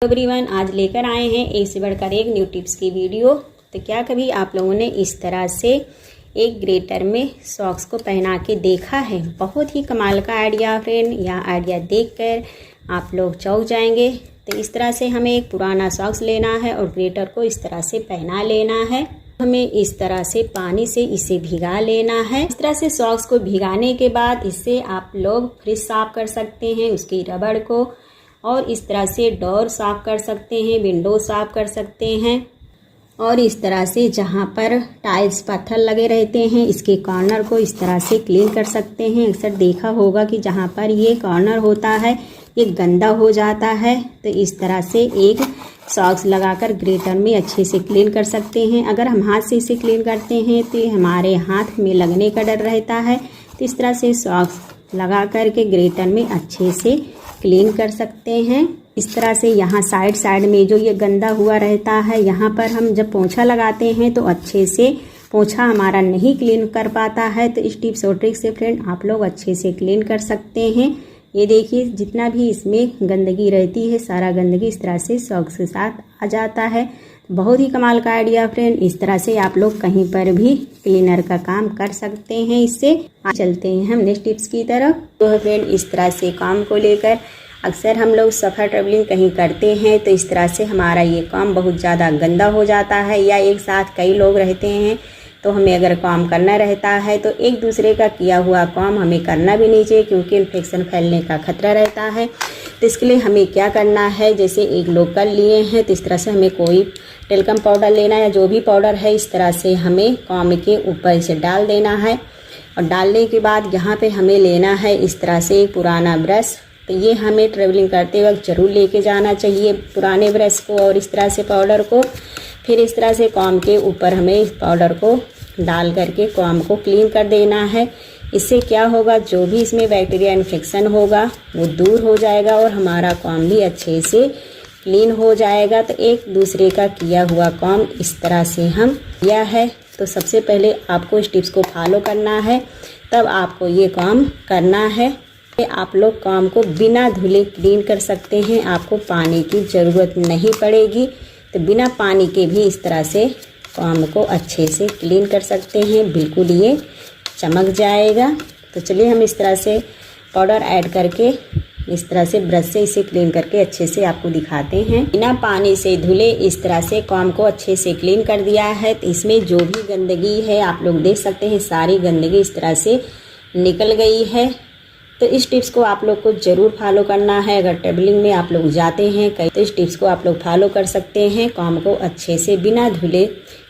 Everyone, आज लेकर आए हैं एक से बढ़कर एक न्यू टिप्स की वीडियो। तो क्या कभी आप लोगों ने इस तरह से एक ग्रेटर में सॉक्स को पहना के देखा है? बहुत ही कमाल का आइडिया फ्रेंड। यह आइडिया देखकर आप लोग चौंक जाएंगे। तो इस तरह से हमें एक पुराना सॉक्स लेना है और ग्रेटर को इस तरह से पहना लेना है। हमें इस तरह से पानी से इसे भिगा लेना है। इस तरह से सॉक्स को भिगाने के बाद इससे आप लोग फ्रिज साफ कर सकते हैं, उसकी रबड़ को, और इस तरह से डोर साफ कर सकते हैं, विंडो साफ कर सकते हैं। और इस तरह से जहाँ पर टाइल्स पत्थर लगे रहते हैं, इसके कॉर्नर को इस तरह से क्लीन कर सकते हैं। अक्सर देखा होगा कि जहाँ पर ये कॉर्नर होता है ये गंदा हो जाता है। तो इस तरह से एक सॉक्स लगाकर ग्रेटर में अच्छे से क्लीन कर सकते हैं। अगर हम हाथ से इसे क्लीन करते हैं तो हमारे हाथ में लगने का डर रहता है। तो इस तरह से सॉक्स लगा करके ग्रेटर में अच्छे से क्लीन कर सकते हैं। इस तरह से यहाँ साइड में जो ये गंदा हुआ रहता है, यहाँ पर हम जब पोंछा लगाते हैं तो अच्छे से पोंछा हमारा नहीं क्लीन कर पाता है। तो इस टिप्स और ट्रिक से फ्रेंड आप लोग अच्छे से क्लीन कर सकते हैं। ये देखिए, जितना भी इसमें गंदगी रहती है सारा गंदगी इस तरह से सॉक्स के साथ आ जाता है। बहुत ही कमाल का आइडिया फ्रेंड। इस तरह से आप लोग कहीं पर भी क्लीनर का काम कर सकते हैं। इससे चलते हैं हम नेक्स्ट टिप्स की तरफ। तो फ्रेंड, इस तरह से काम को लेकर अक्सर हम लोग सफ़र ट्रेवलिंग कहीं करते हैं तो इस तरह से हमारा ये काम बहुत ज़्यादा गंदा हो जाता है, या एक साथ कई लोग रहते हैं तो हमें अगर काम करना रहता है तो एक दूसरे का किया हुआ काम हमें करना भी नहीं चाहिए, क्योंकि इन्फेक्शन फैलने का खतरा रहता है। तो इसके लिए हमें क्या करना है, जैसे एक लोग कर लिए हैं तो इस तरह से हमें कोई टेल्कम पाउडर लेना है, जो भी पाउडर है इस तरह से हमें काम के ऊपर इसे डाल देना है। और डालने के बाद यहाँ पे हमें लेना है इस तरह से एक पुराना ब्रश। तो ये हमें ट्रेवलिंग करते वक्त ज़रूर लेके जाना चाहिए पुराने ब्रश को और इस तरह से पाउडर को। फिर इस तरह से काम के ऊपर हमें इस पाउडर को डाल करके काम को क्लीन कर देना है। इससे क्या होगा, जो भी इसमें बैक्टीरिया इन्फेक्शन होगा वो दूर हो जाएगा और हमारा काम भी अच्छे से क्लीन हो जाएगा। तो एक दूसरे का किया हुआ काम इस तरह से हम किया है। तो सबसे पहले आपको इस टिप्स को फॉलो करना है, तब आपको ये काम करना है। आप लोग काम को बिना धुले क्लीन कर सकते हैं, आपको पानी की ज़रूरत नहीं पड़ेगी। तो बिना पानी के भी इस तरह से काम को अच्छे से क्लीन कर सकते हैं, बिल्कुल ये चमक जाएगा। तो चलिए हम इस तरह से पाउडर ऐड करके इस तरह से ब्रश से इसे क्लीन करके अच्छे से आपको दिखाते हैं। बिना पानी से धुले इस तरह से काम को अच्छे से क्लीन कर दिया है। तो इसमें जो भी गंदगी है आप लोग देख सकते हैं, सारी गंदगी इस तरह से निकल गई है। तो इस टिप्स को आप लोग को ज़रूर फॉलो करना है। अगर ट्रेवलिंग में आप लोग जाते हैं कहीं तो इस टिप्स को आप लोग फॉलो कर सकते हैं। काम को अच्छे से बिना धुले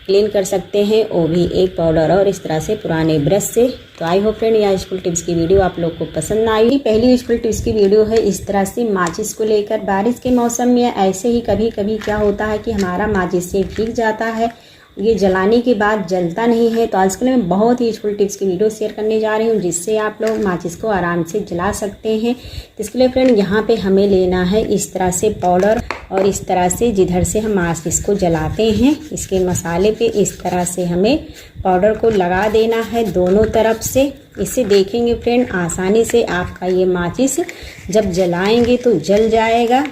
क्लीन कर सकते हैं, वो भी एक पाउडर और इस तरह से पुराने ब्रश से। तो आई होप फ्रेंड यह यूजफुल टिप्स की वीडियो आप लोग को पसंद आई। पहली यूजफुल टिप्स की वीडियो है इस तरह से माचिस को लेकर। बारिश के मौसम में ऐसे ही कभी कभी क्या होता है कि हमारा माचिस से भीग जाता है, ये जलाने के बाद जलता नहीं है। तो आजकल मैं बहुत ही यूजफुल टिप्स की वीडियो शेयर करने जा रही हूँ, जिससे आप लोग माचिस को आराम से जला सकते हैं। तो इसके लिए फ्रेंड यहाँ पे हमें लेना है इस तरह से पाउडर, और इस तरह से जिधर से हम माचिस को जलाते हैं इसके मसाले पे इस तरह से हमें पाउडर को लगा देना है दोनों तरफ से। इससे देखेंगे फ्रेंड आसानी से आपका ये माचिस जब जलाएंगे तो जल जाएगा।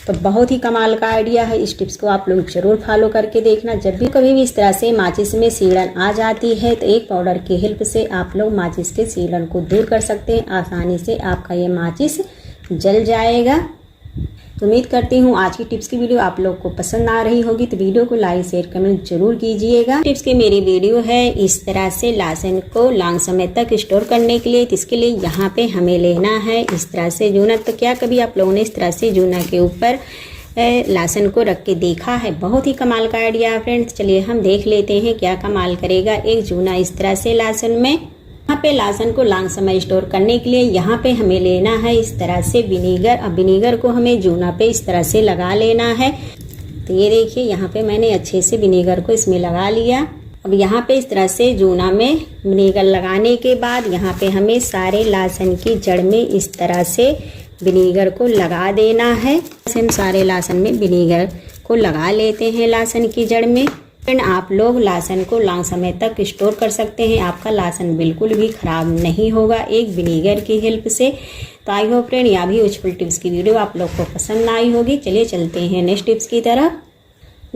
तो बहुत ही कमाल का आइडिया है। इस टिप्स को आप लोग जरूर फॉलो करके देखना। जब भी कभी भी इस तरह से माचिस में सीलन आ जाती है तो एक पाउडर की हेल्प से आप लोग माचिस के सीलन को दूर कर सकते हैं। आसानी से आपका ये माचिस जल जाएगा। तो उम्मीद करती हूँ आज की टिप्स की वीडियो आप लोग को पसंद आ रही होगी। तो वीडियो को लाइक शेयर कमेंट जरूर कीजिएगा। टिप्स की मेरी वीडियो है इस तरह से लहसुन को लॉन्ग समय तक स्टोर करने के लिए। तो इसके लिए यहाँ पे हमें लेना है इस तरह से जूना। तो क्या कभी आप लोगों ने इस तरह से जूना के ऊपर लहसुन को रख के देखा है? बहुत ही कमाल का आइडिया है फ्रेंड्स। चलिए हम देख लेते हैं क्या कमाल करेगा एक जूना इस तरह से लहसुन में। यहाँ पे लहसुन को लॉन्ग समय स्टोर करने के लिए यहाँ पे हमें लेना है इस तरह से विनीगर। अब विनीगर को हमें जूना पे इस तरह से लगा लेना है। तो ये देखिए यहाँ पे मैंने अच्छे से विनीगर को इसमें लगा लिया। अब यहाँ पे इस तरह से जूना में विनीगर लगाने के बाद यहाँ पे हमें सारे लहसुन की जड़ में इस तरह से विनीगर को लगा देना है। हम सारे लहसुन में विनीगर को लगा लेते हैं लहसुन की जड़ में। फ्रेंड, आप लोग लहसुन को लॉन्ग समय तक स्टोर कर सकते हैं। आपका लहसुन बिल्कुल भी खराब नहीं होगा एक विनीगर की हेल्प से। तो आई होप फ्रेंड यह भी यूजफुल टिप्स की वीडियो आप लोग को पसंद आई होगी। चलिए चलते हैं नेक्स्ट टिप्स की तरफ।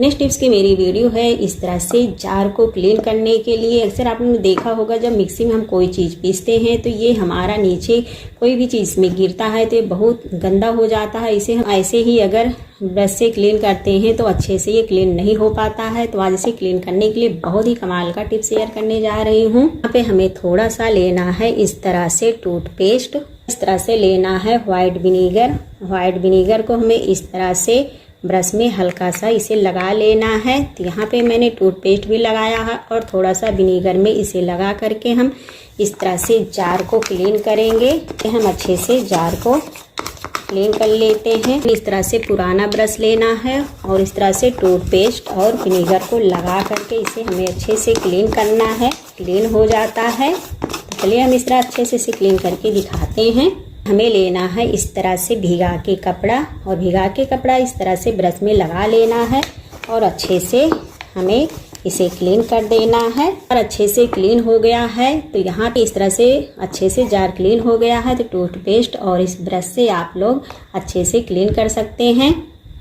नेक्स्ट टिप्स की मेरी वीडियो है इस तरह से जार को क्लीन करने के लिए। अक्सर आपने देखा होगा जब मिक्सी में हम कोई चीज़ पीसते हैं तो ये हमारा नीचे कोई भी चीज़ में गिरता है तो ये बहुत गंदा हो जाता है। इसे हम ऐसे ही अगर ब्रश से क्लीन करते हैं तो अच्छे से ये क्लीन नहीं हो पाता है। तो आज इसे क्लीन करने के लिए बहुत ही कमाल का टिप शेयर करने जा रही हूँ। यहाँ पे हमें थोड़ा सा लेना है इस तरह से टूथपेस्ट। इस तरह से लेना है व्हाइट विनीगर। व्हाइट विनीगर को हमें इस तरह से ब्रश में हल्का सा इसे लगा लेना है। तो यहाँ पे मैंने टूथपेस्ट भी लगाया है और थोड़ा सा विनीगर में इसे लगा करके हम इस तरह से जार को क्लीन करेंगे। हम अच्छे से जार को क्लीन कर लेते हैं। इस तरह से पुराना ब्रश लेना है और इस तरह से टूथपेस्ट और विनीगर को लगा करके इसे हमें अच्छे से क्लीन करना है। क्लीन हो जाता है। तो चलिए हम इस तरह अच्छे से इसे क्लीन करके दिखाते हैं। हमें लेना है इस तरह से भिगा के कपड़ा और भिगा के कपड़ा इस तरह से ब्रश में लगा लेना है और अच्छे से हमें इसे क्लीन कर देना है। और अच्छे से क्लीन हो गया है तो यहाँ पे इस तरह से अच्छे से जार क्लीन हो गया है। तो टूथपेस्ट और इस ब्रश से आप लोग अच्छे से क्लीन कर सकते हैं।